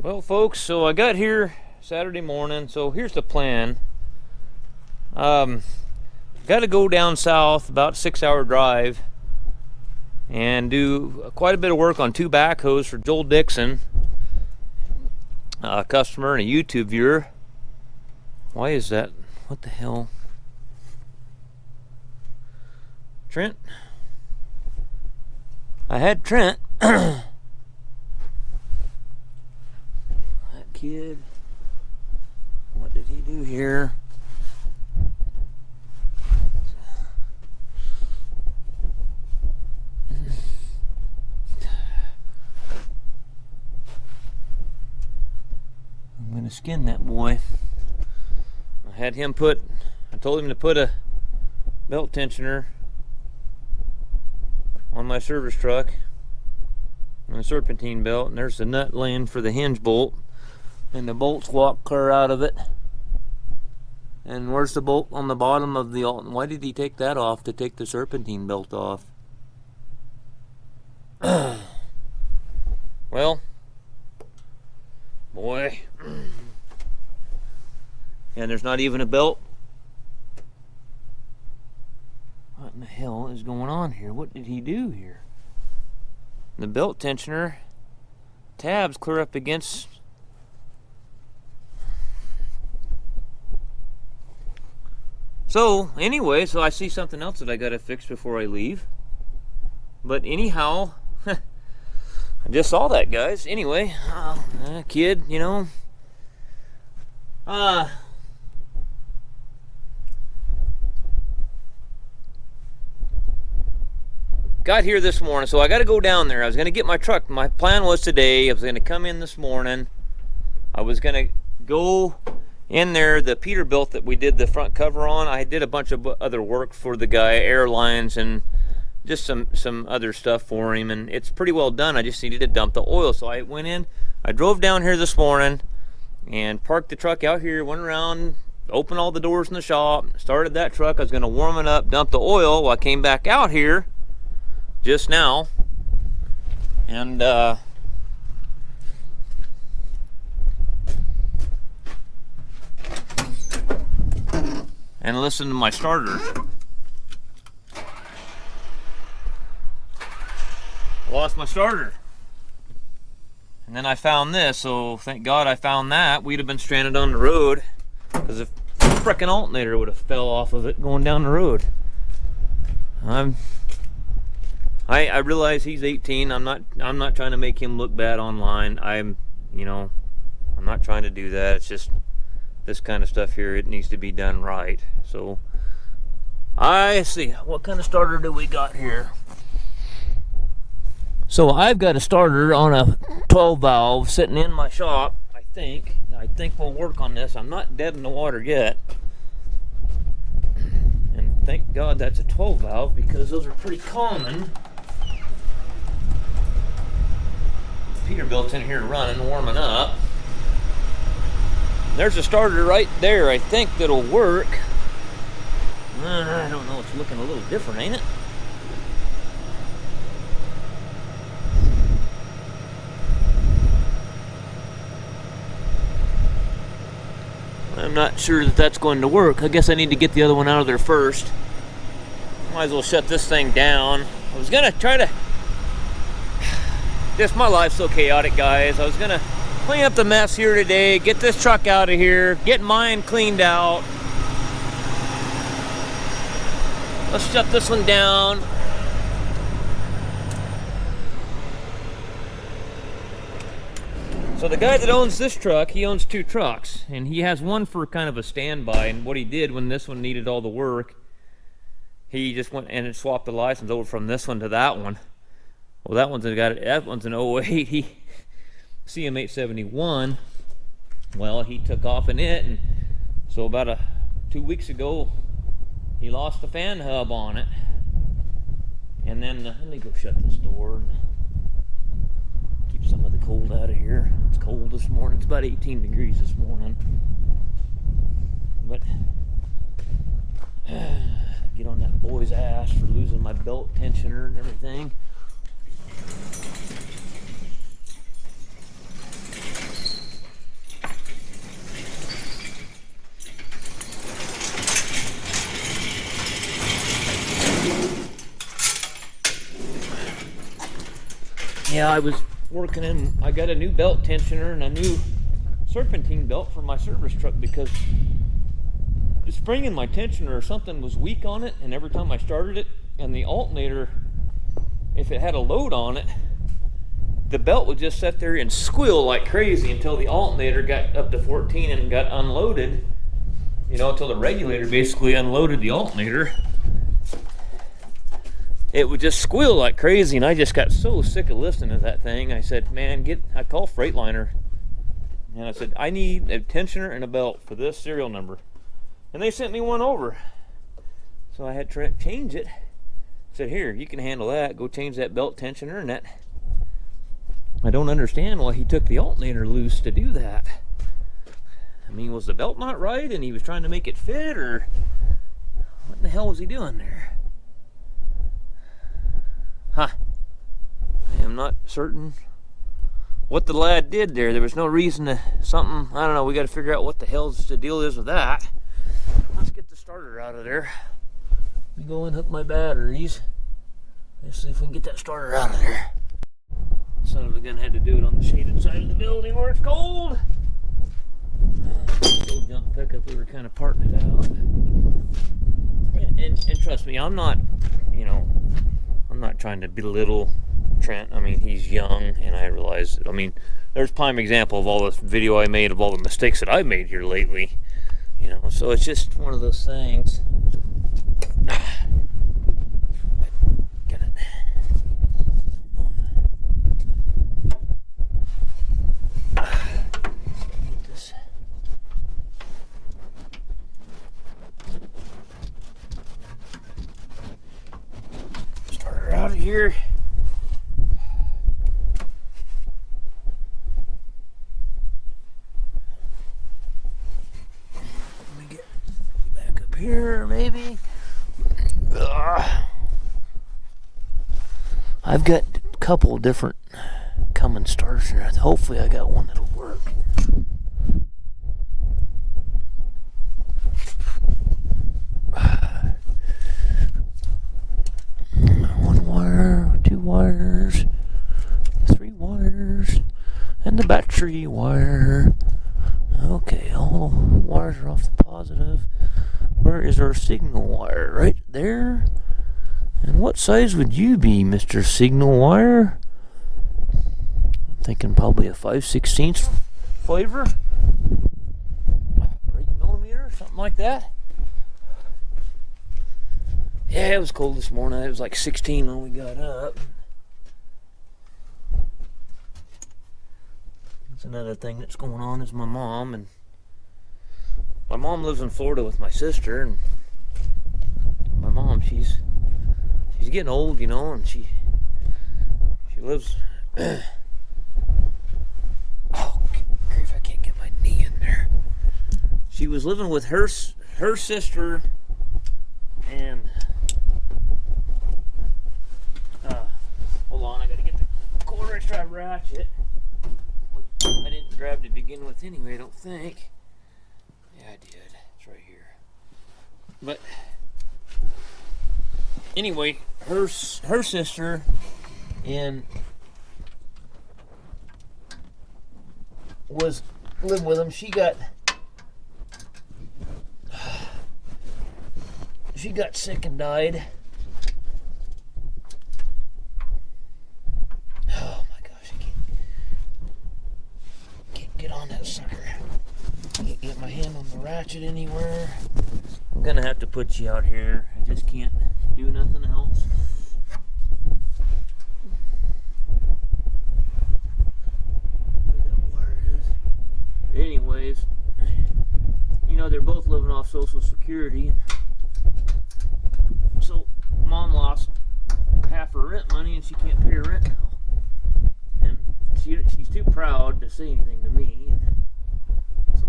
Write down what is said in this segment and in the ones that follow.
Well, folks, so I got here Saturday morning. So here's the plan. Got to go down south, about a 6-hour drive, and do quite a bit of work on 2 backhoes for Joel Dixon, a customer and a YouTube viewer. Why is that? What the hell? Trent? I had Trent. That kid. What did he do here? I'm gonna skin that boy. I told him to put a belt tensioner on my service truck and a serpentine belt, and there's the nut laying for the hinge bolt, and the bolts walk clear out of it. And where's the bolt on the bottom of the why did he take that off to take the serpentine belt off? Well, boy. And there's not even a belt. What in the hell is going on here? What did he do here? The belt tensioner tabs clear up against. So anyway, so I see something else that I gotta fix before I leave. But anyhow, I just saw that, guys. Anyway, kid, you know. Got here this morning, so I got to go down there. I was going to get my truck. My plan was today, I was going to come in this morning. I was going to go in there, the Peterbilt that we did the front cover on. I did a bunch of other work for the guy, airlines, and just some other stuff for him, and it's pretty well done. I just needed to dump the oil, so I went in. I drove down here this morning and parked the truck out here, went around, opened all the doors in the shop, started that truck. I was going to warm it up, dump the oil. Well, I came back out here just now, and listen to my starter. Lost my starter, and then I found this. So thank God I found that. We'd have been stranded on the road because if the frickin' alternator would have fell off of it going down the road. I realize he's 18. I'm not trying to make him look bad online. I'm not trying to do that. It's just this kind of stuff here, it needs to be done right. So I see, what kind of starter do we got here? So I've got a starter on a 12 valve sitting in my shop. I think we'll work on this. I'm not dead in the water yet. And thank God that's a 12 valve, because those are pretty common. Peterbilt's in here running, warming up. There's a starter right there, I think, that'll work. I don't know, it's looking a little different, ain't it? I'm not sure that that's going to work. I guess I need to get the other one out of there first. Might as well shut this thing down. I was gonna try to... my life's so chaotic, guys. I was gonna clean up the mess here today, get this truck out of here, get mine cleaned out. Let's shut this one down. So the guy that owns this truck, he owns 2 trucks, and he has one for kind of a standby. And what he did when this one needed all the work, he just went and swapped the license over from this one to that one. Well, that one's an 08 CM871. Well, he took off in it, and so about 2 weeks ago, he lost the fan hub on it. And then let me go shut this door and keep some of the cold out of here. It's cold this morning. It's about 18 degrees this morning. But get on that boy's ass for losing my belt tensioner and everything. Yeah, I was working in, I got a new belt tensioner and a new serpentine belt for my service truck because the spring in my tensioner or something was weak on it, and every time I started it, and the alternator, if it had a load on it, the belt would just sit there and squeal like crazy until the alternator got up to 14 and got unloaded, you know, until the regulator basically unloaded the alternator. It would just squeal like crazy, and I just got so sick of listening to that thing. I said, man, I called Freightliner, and I said, I need a tensioner and a belt for this serial number. And they sent me one over. So I had to change it. I said, here, you can handle that. Go change that belt tensioner and that. I don't understand why he took the alternator loose to do that. I mean, was the belt not right and he was trying to make it fit, or what in the hell was he doing there? Huh. I am not certain what the lad did there. There was no reason to something. I don't know. We got to figure out what the hell's the deal is with that. Let's get the starter out of there. Let me go and hook my batteries. Let's see if we can get that starter out of there. Son of a gun had to do it on the shaded side of the building where it's cold. Old junk pickup, we were kind of parting it out. And trust me, I'm not, you know, I'm not trying to belittle Trent. I mean, he's young, and I realize, I mean, there's a prime example of all the video I made of all the mistakes that I've made here lately. You know, so it's just one of those things. Get it. Get this. Start her out of here. Here, maybe. I've got a couple different Cummins starters here. Hopefully I got one that'll work. One wire, two wires, three wires, and the battery wire. Okay, all the wires are off the positive. Where is our signal wire? Right there. And what size would you be, Mr. Signal Wire? I'm thinking probably a 5/16 flavor. 8mm, something like that. Yeah, it was cold this morning. It was like 16 when we got up. That's another thing that's going on is my mom, and my mom lives in Florida with my sister, and my mom, she's getting old, you know, and she lives. Oh, grief! I can't get my knee in there. She was living with her sister, and hold on, I gotta get the quarter-inch drive ratchet. I didn't grab to begin with anyway, I don't think. Yeah, I did. It's right here. But anyway, her sister was living with him. She got sick and died. Oh my gosh, I can't get on that sucker. Can't get my hand on the ratchet anywhere. I'm gonna have to put you out here. I just can't do nothing else. Where that wire is. Anyways, you know, they're both living off Social Security. So Mom lost half her rent money and she can't pay her rent now. And she's too proud to say anything to me.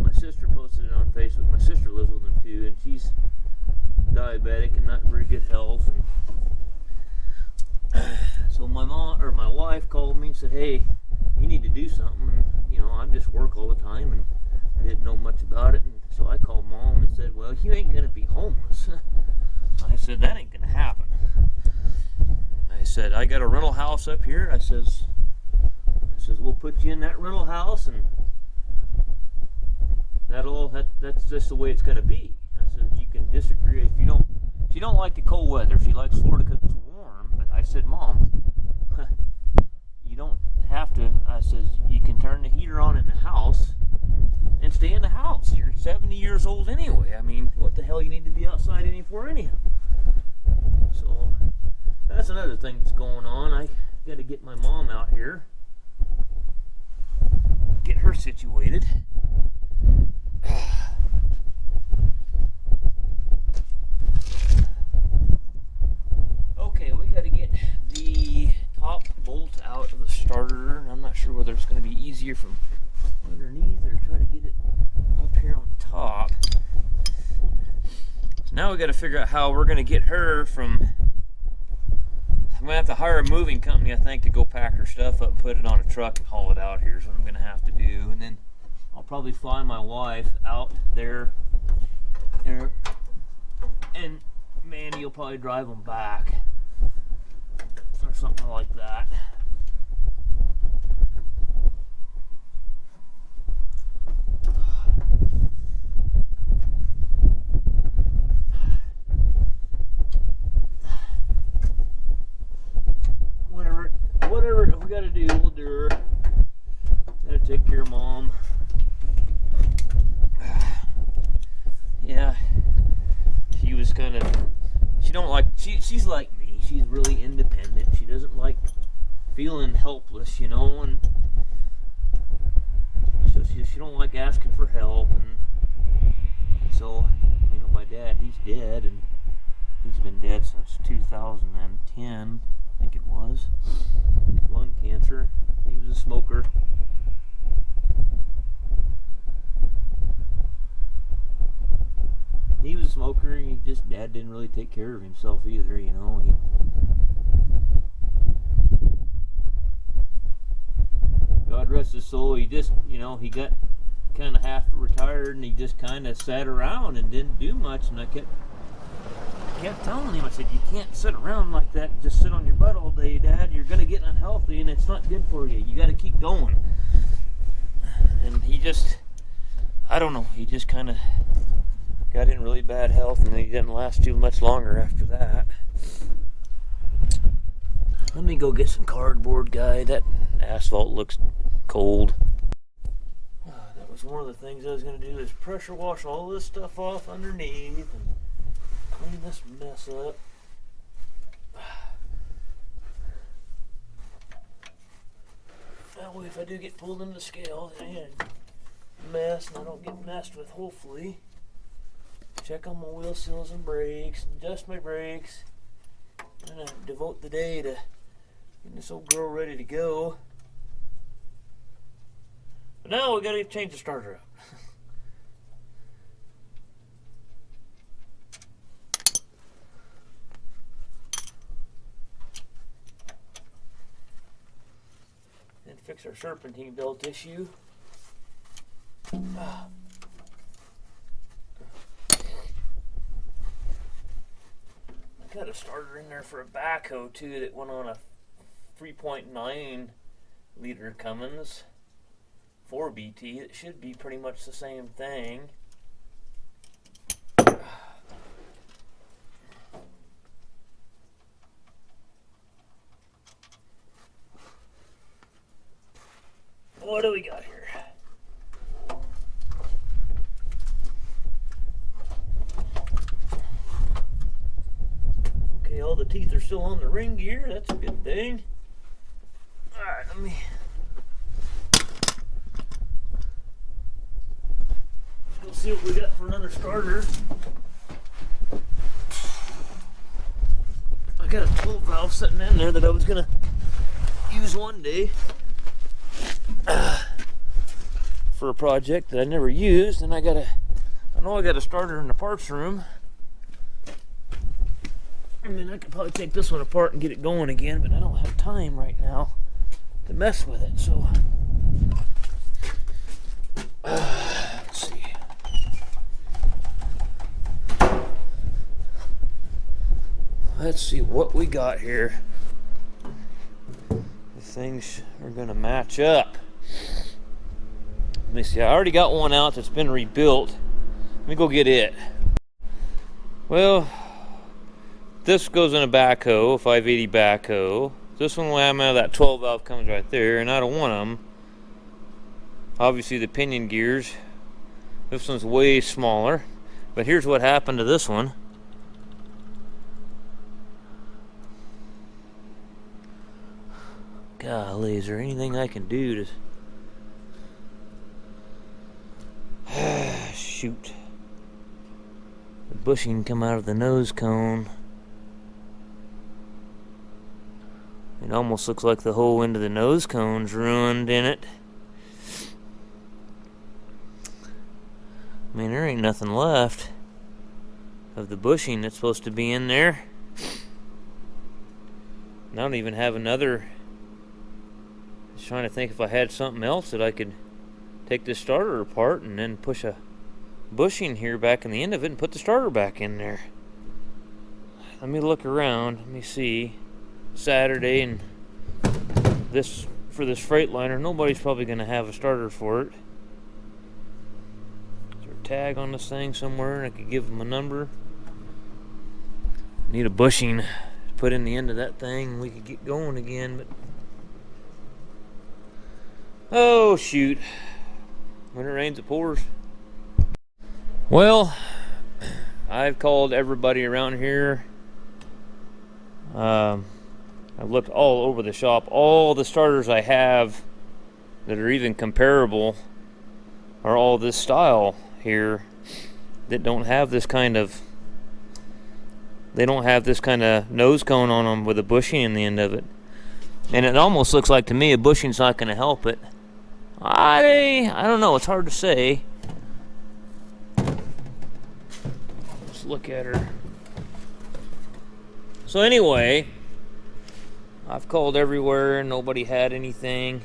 My sister posted it on Facebook. My sister lives with them too, and she's diabetic and not in very good health. And so my wife called me and said, "Hey, you need to do something." And you know, I just work all the time, and I didn't know much about it. And so I called Mom and said, "Well, you ain't gonna be homeless." I said, "That ain't gonna happen." I said, "I got a rental house up here." I says, says, we'll put you in that rental house, and that's just the way it's going to be. I said, you can disagree if you don't. She don't like the cold weather. She likes Florida because it's warm. But I said, Mom, you don't have to. I says, you can turn the heater on in the house and stay in the house. You're 70 years old anyway. I mean, what the hell you need to be outside any for anyhow? So that's another thing that's going on. I got to get my mom out here, get her situated. Okay, we got to get the top bolt out of the starter. I'm not sure whether it's going to be easier from underneath or try to get it up here on top. So now we got to figure out how we're going to get her from. I'm going to have to hire a moving company, I think, to go pack her stuff up, put it on a truck, and haul it out here. Is what I'm going to have to do. And then I'll probably fly my wife out there, and Mandy will probably drive them back, or something like that. Whatever we gotta do, we'll do her. Gotta take care of Mom. Yeah, she was kind of. She don't like. She's like me. She's really independent. She doesn't like feeling helpless, you know, and so she don't like asking for help. And so, you know, my dad, he's dead, and he's been dead since 2010. I think it was. Lung cancer. He was a smoker. He was a smoker, and Dad didn't really take care of himself either, you know. God rest his soul, he just, you know, he got kind of half retired, and he just kind of sat around and didn't do much, and I kept telling him, I said, you can't sit around like that and just sit on your butt all day, Dad. You're going to get unhealthy, and it's not good for you. You got to keep going. And he just, I don't know, he just kind of got in really bad health, and he didn't last too much longer after that. Let me go get some cardboard, guy. That asphalt looks cold. That was one of the things I was going to do, is pressure wash all this stuff off underneath and clean this mess up. That way, if I do get pulled into the scale, I ain't a mess, and I don't get messed with, hopefully. Check on my wheel seals and brakes, adjust my brakes. I'm gonna devote the day to getting this old girl ready to go. But now we gotta change the starter out. And fix our serpentine belt issue. Got a starter in there for a backhoe too that went on a 3.9 liter Cummins 4BT. It should be pretty much the same thing. What do we got here? Okay, all the teeth are still on the ring gear. That's a good thing. Alright, let me go see what we got for another starter. I got a 12 valve sitting in there that I was going to use one day for a project that I never used, and I know I got a starter in the parts room. I mean, I could probably take this one apart and get it going again, but I don't have time right now to mess with it, so let's see. Let's see what we got here. The things are gonna match up. Let me see, I already got one out that's been rebuilt. Let me go get it. Well, this goes in a backhoe, 580 backhoe. This one will have out of that 12 valve comes right there, and I don't want them. Obviously the pinion gears. This one's way smaller. But here's what happened to this one. Golly, is there anything I can do to... Shoot. The bushing come out of the nose cone. It almost looks like the whole end of the nose cone's ruined in it. I mean, there ain't nothing left of the bushing that's supposed to be in there. And I don't even have another. I was trying to think if I had something else that I could take this starter apart and then push a bushing here back in the end of it and put the starter back in there. Let me look around. Let me see. Saturday, and this for this Freightliner, nobody's probably going to have a starter for it. Is there a tag on this thing somewhere? I could give them a number. Need a bushing to put in the end of that thing and we could get going again, but oh shoot, when it rains it pours. Well, I've called everybody around here. I've looked all over the shop. All the starters I have that are even comparable are all this style here that don't have this kind of, they don't have this kind of nose cone on them with a bushing in the end of it. And it almost looks like to me a bushing's not going to help it. I don't know, it's hard to say. Let's look at her. So anyway, I've called everywhere, nobody had anything.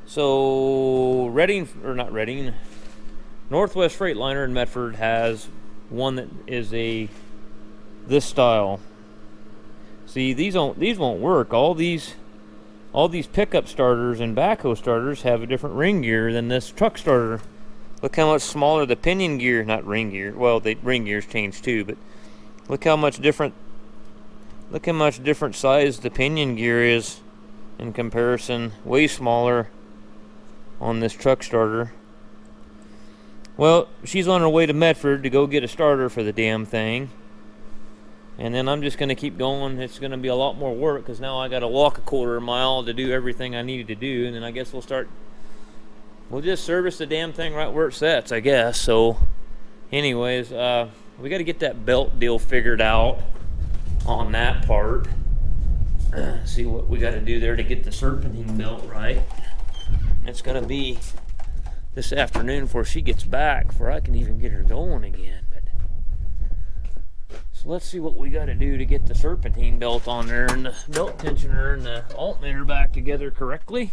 So Northwest Freightliner in Medford has one that is this style. See, these won't work. All these pickup starters and backhoe starters have a different ring gear than this truck starter. Look how much smaller the pinion gear, not ring gear. Well, the ring gears changed too, but look how much different size the pinion gear is in comparison. Way smaller on this truck starter. Well, she's on her way to Medford to go get a starter for the damn thing. And then I'm just going to keep going. It's going to be a lot more work because now I got to walk a quarter mile to do everything I needed to do. And then I guess we'll just service the damn thing right where it sets, I guess. So anyways, we got to get that belt deal figured out on that part. See what we got to do there to get the serpentine belt right. It's going to be this afternoon before she gets back, before I can even get her going again. So let's see what we got to do to get the serpentine belt on there and the belt tensioner and the alternator back together correctly.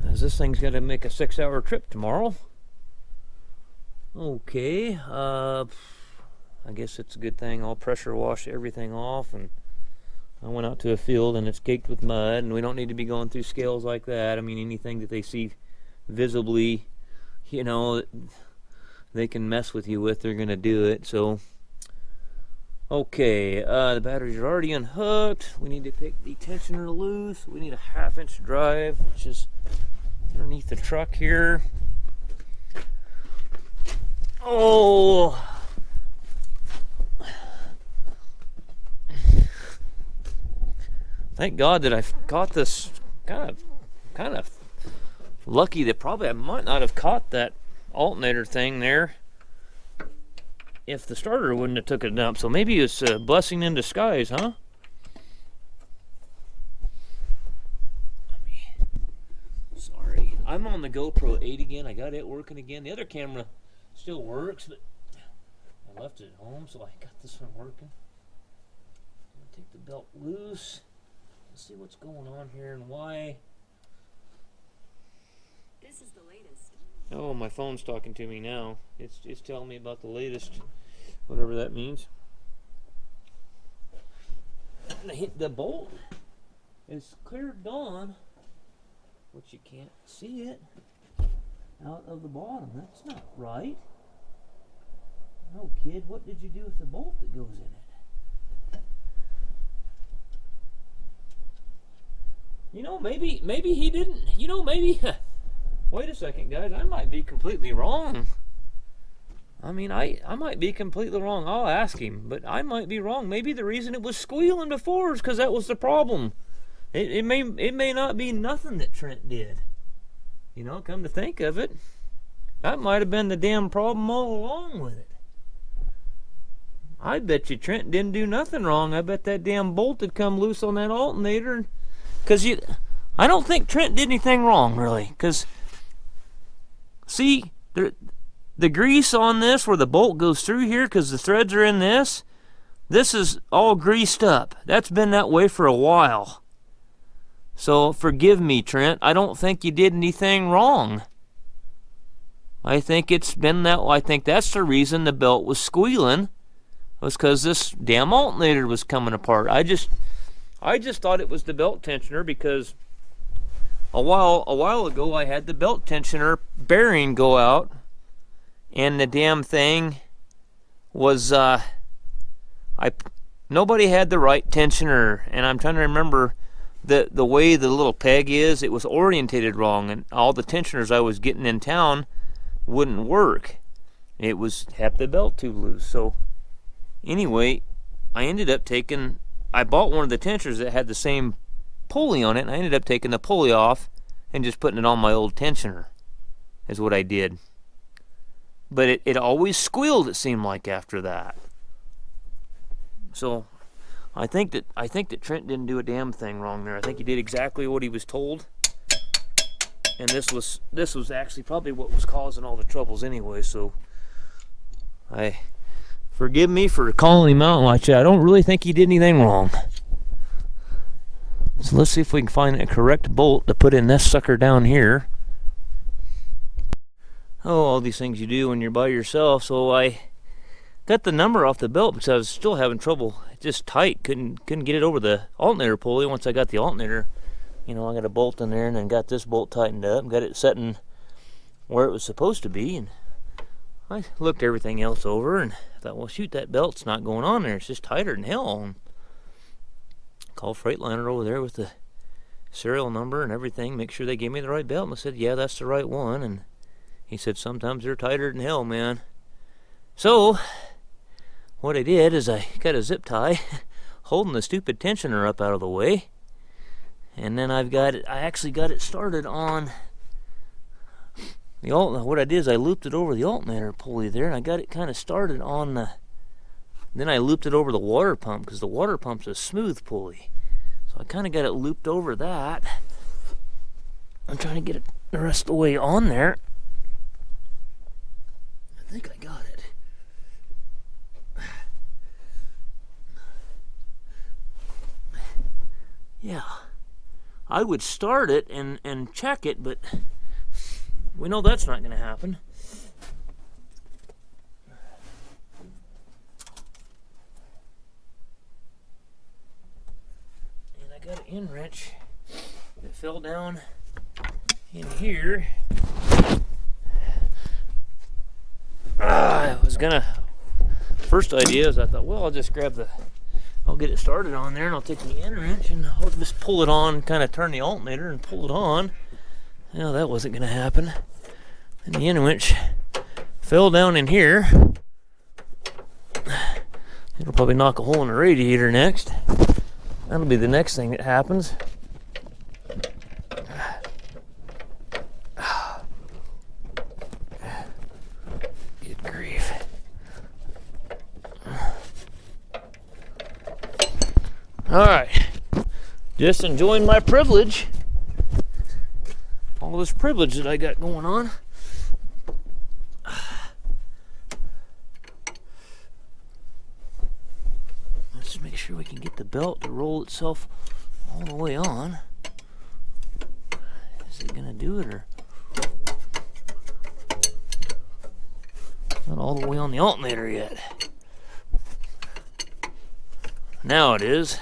As this thing's got to make a 6-hour trip tomorrow. Okay, I guess it's a good thing I'll pressure wash everything off, and I went out to a field and it's caked with mud, and we don't need to be going through scales like that. I mean, anything that they see visibly, you know, they can mess with you with, they're gonna do it. So okay, the batteries are already unhooked. We need to take the tensioner loose. We need a 1/2-inch drive, which is underneath the truck here. Oh, thank God that I caught this. Kind of lucky that probably I might not have caught that alternator thing there if the starter wouldn't have took a dump. So maybe it's a blessing in disguise, huh? Sorry, I'm on the GoPro 8 again. I got it working again. The other camera still works, but I left it at home, so I got this one working. I'm gonna take the belt loose. Let's see what's going on here and why. This is the latest. Oh, my phone's talking to me now. It's telling me about the latest, whatever that means. the bolt is clear gone, but you can't see it out of the bottom. That's not right. No, kid, what did you do with the bolt that goes in it? You know, maybe he didn't. You know, maybe. Wait a second, guys. I might be completely wrong. I mean, I might be completely wrong. I'll ask him, but I might be wrong. Maybe the reason it was squealing before is because that was the problem. It may not be nothing that Trent did. You know, come to think of it, that might have been the damn problem all along with it. I bet you Trent didn't do nothing wrong. I bet that damn bolt had come loose on that alternator. I don't think Trent did anything wrong, really. Because, see, the grease on this where the bolt goes through here, because the threads are in this is all greased up. That's been that way for a while. So, forgive me, Trent. I don't think you did anything wrong. I think it's been that way. I think that's the reason the belt was squealing. Was because this damn alternator was coming apart. I just thought it was the belt tensioner because a while ago I had the belt tensioner bearing go out, and the damn thing was nobody had the right tensioner, and I'm trying to remember the way the little peg is. It was orientated wrong, and all the tensioners I was getting in town wouldn't work. It was had the belt too loose. So anyway, I bought one of the tensioners that had the same pulley on it, and I ended up taking the pulley off and just putting it on my old tensioner, is what I did. But it always squealed, it seemed like, after that. So I think that Trent didn't do a damn thing wrong there. I think he did exactly what he was told. And this was actually probably what was causing all the troubles anyway, so forgive me for calling him out like that. I don't really think he did anything wrong. So let's see if we can find a correct bolt to put in this sucker down here. Oh, all these things you do when you're by yourself. So I got the number off the belt because I was still having trouble. Just tight. Couldn't get it over the alternator pulley. Once I got the alternator, you know, I got a bolt in there and then got this bolt tightened up and got it setting where it was supposed to be. And I looked everything else over and thought, well, shoot, that belt's not going on there. It's just tighter than hell. And called Freightliner over there with the serial number and everything, make sure they gave me the right belt. And I said, yeah, that's the right one. And he said, sometimes they're tighter than hell, man. So what I did is I got a zip tie holding the stupid tensioner up out of the way. And then I actually got it started on the what I did is I looped it over the alternator pulley there, and I got it kind of started on then I looped it over the water pump, because the water pump's a smooth pulley. So I kind of got it looped over that. I'm trying to get it the rest of the way on there. I think I got it. Yeah. I would start it and check it, but we know that's not going to happen. And I got an end wrench that fell down in here. I was gonna, first idea is I thought, well, I'll just I'll get it started on there and I'll take the end wrench and I'll just pull it on, kind of turn the alternator and pull it on. No, that wasn't going to happen. And the end wrench fell down in here. It'll probably knock a hole in the radiator next. That'll be the next thing that happens. Good grief. Alright, just enjoying my privilege, all this privilege that I got going on. Let's make sure we can get the belt to roll itself all the way on. Is it going to do it, or not all the way on the alternator yet? Now it is.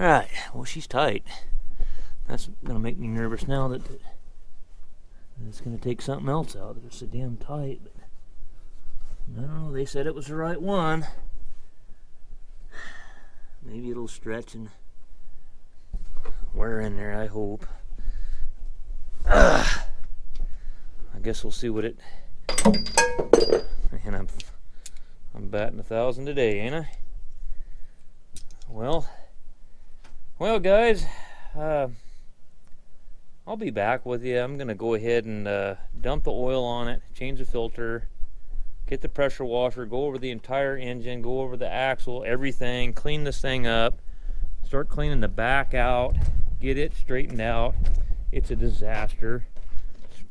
Alright, well, she's tight. That's gonna make me nervous now that it's gonna take something else out. It's so damn tight, but I don't know, they said it was the right one. Maybe it'll stretch and wear in there, I hope. I guess we'll see what it... And I'm batting 1,000 today, ain't I? Well, guys, I'll be back with you. I'm gonna go ahead and dump the oil on it, change the filter, get the pressure washer, go over the entire engine, go over the axle, everything, clean this thing up, start cleaning the back out, get it straightened out. It's a disaster.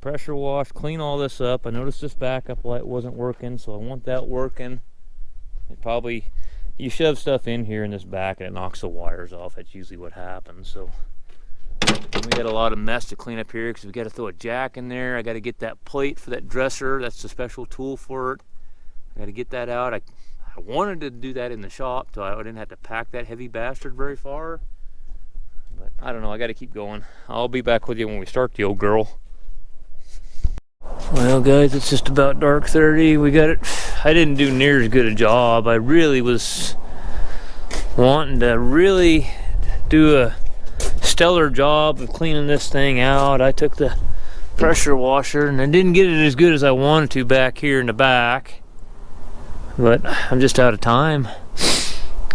Pressure wash, clean all this up. I noticed this backup light wasn't working, so I want that working. It probably, you shove stuff in here in this back and it knocks the wires off. That's usually what happens. So we got a lot of mess to clean up here because we got to throw a jack in there. I got to get that plate for that dresser. That's the special tool for it. I got to get that out. I wanted to do that in the shop so I didn't have to pack that heavy bastard very far. But I don't know, I got to keep going. I'll be back with you when we start the old girl. Well, guys, it's just about dark 30. We got it. I didn't do near as good a job. I really was wanting to really do a stellar job of cleaning this thing out. I took the pressure washer and I didn't get it as good as I wanted to back here in the back. But I'm just out of time.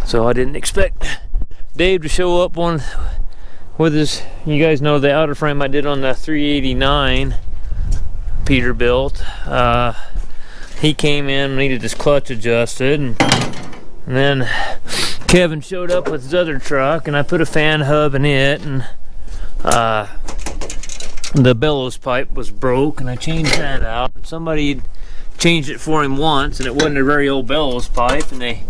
So I didn't expect Dave to show up on with his, you guys know the outer frame I did on the 389 Peterbilt. He came in, needed his clutch adjusted, and then Kevin showed up with his other truck, and I put a fan hub in it, and the bellows pipe was broke, and I changed that out. Somebody changed it for him once, and it wasn't a very old bellows pipe, and they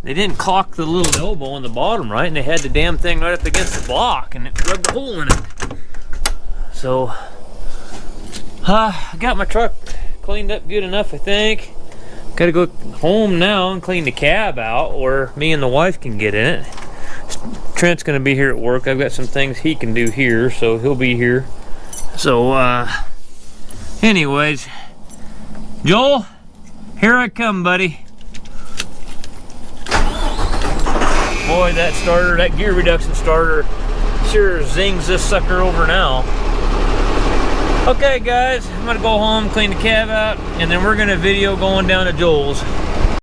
didn't caulk the little elbow on the bottom right, and they had the damn thing right up against the block, and it rubbed a hole in it. So I got my truck cleaned up good enough, I think. Gotta go home now and clean the cab out, or me and the wife can get in it. Trent's gonna be here at work. I've got some things he can do here, so he'll be here. So anyways, Joel, here I come, buddy. Boy, that starter, that gear reduction starter sure zings this sucker over now. Okay, guys, I'm gonna go home, clean the cab out, and then we're gonna video going down to Joel's.